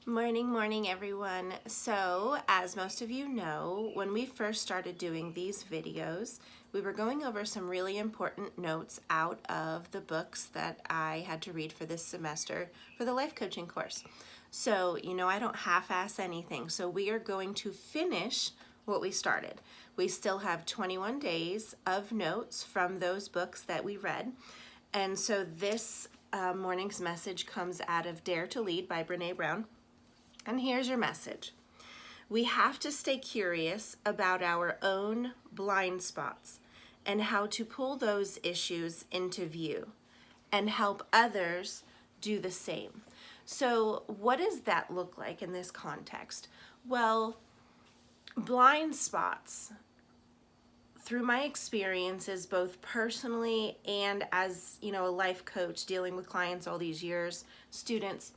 Morning, everyone. So, as most of you know, when we first started doing these videos, we were going over some really important notes out of the books that I had to read for this semester for the life coaching course. So, I don't half-ass anything. So, we are going to finish what we started. We still have 21 days of notes from those books that we read. And so, this morning's message comes out of Dare to Lead by Brené Brown. And here's your message. We have to stay curious about our own blind spots and how to pull those issues into view and help others do the same. So, what does that look like in this context? Well, blind spots, through my experiences, both personally and as, a life coach dealing with clients all these years, students,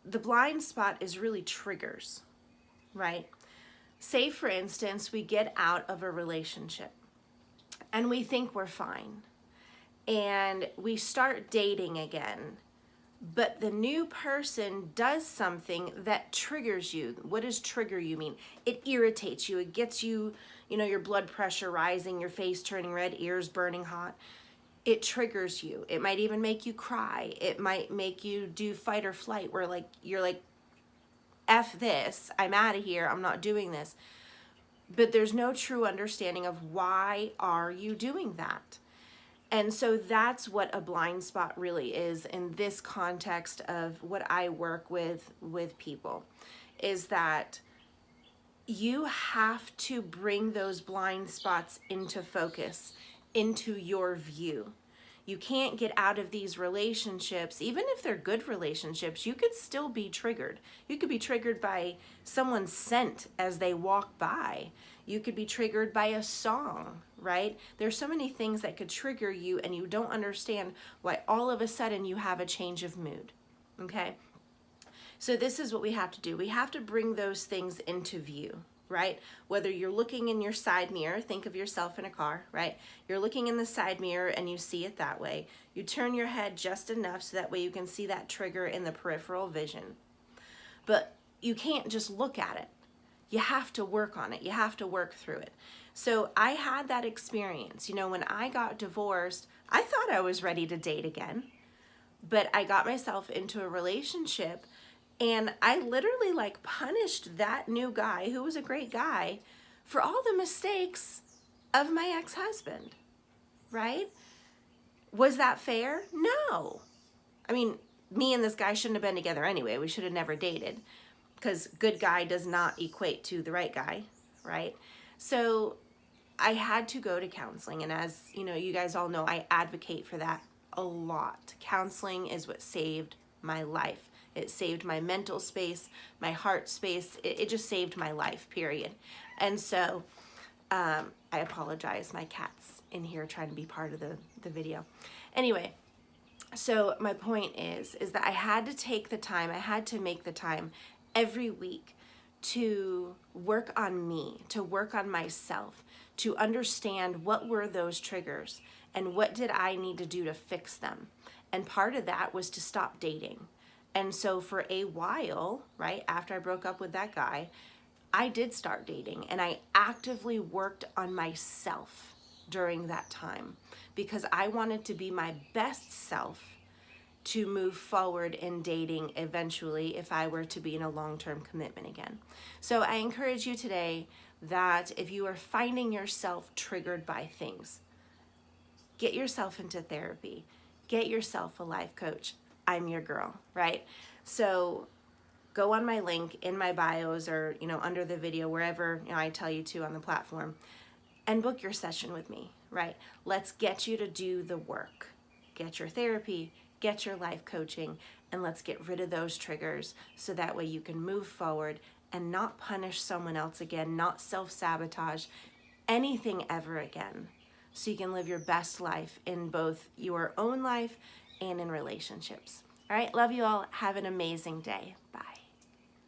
the blind spot is really triggers, right? Say, for instance, we get out of a relationship and we think we're fine and we start dating again, but the new person does something that triggers you. What does trigger you mean? It irritates you. It gets you, your blood pressure rising, your face turning red, ears burning hot. It triggers you. It might even make you cry. It might make you do fight or flight where you're like, F this, I'm out of here, I'm not doing this. But there's no true understanding of why are you doing that. And so that's what a blind spot really is in this context of what I work with people, is that you have to bring those blind spots into focus, into your view. You can't get out of these relationships. Even if they're good relationships, you could still be triggered. You could be triggered by someone's scent as they walk by. You could be triggered by a song, right? There's so many things that could trigger you and you don't understand why all of a sudden you have a change of mood, okay? So this is what we have to do. We have to bring those things into view, right? Whether you're looking in your side mirror, think of yourself in a car, right? You're looking in the side mirror and you see it that way. You turn your head just enough so that way you can see that trigger in the peripheral vision. But you can't just look at it. You have to work on it. You have to work through it. So I had that experience. When I got divorced, I thought I was ready to date again, but I got myself into a relationship and I literally punished that new guy, who was a great guy, for all the mistakes of my ex-husband, right? Was that fair? No. I mean, me and this guy shouldn't have been together anyway. We should have never dated, because good guy does not equate to the right guy, right? So I had to go to counseling. And as you guys all know, I advocate for that a lot. Counseling is what saved my life. It saved my mental space, my heart space. It just saved my life, period. And so I apologize. My cat's in here trying to be part of the video. Anyway, so my point is that I had to take the time, I had to make the time every week to work on me, to work on myself, to understand what were those triggers and what did I need to do to fix them. And part of that was to stop dating. And so for a while, right, after I broke up with that guy, I did start dating and I actively worked on myself during that time because I wanted to be my best self to move forward in dating eventually if I were to be in a long-term commitment again. So I encourage you today that if you are finding yourself triggered by things, get yourself into therapy, get yourself a life coach. I'm your girl, right? So go on my link in my bios or, under the video, wherever I tell you to on the platform, and book your session with me, right? Let's get you to do the work. Get your therapy, get your life coaching, and let's get rid of those triggers so that way you can move forward and not punish someone else again, not self-sabotage anything ever again, so you can live your best life in both your own life and in relationships. All right, love you all. Have an amazing day. Bye.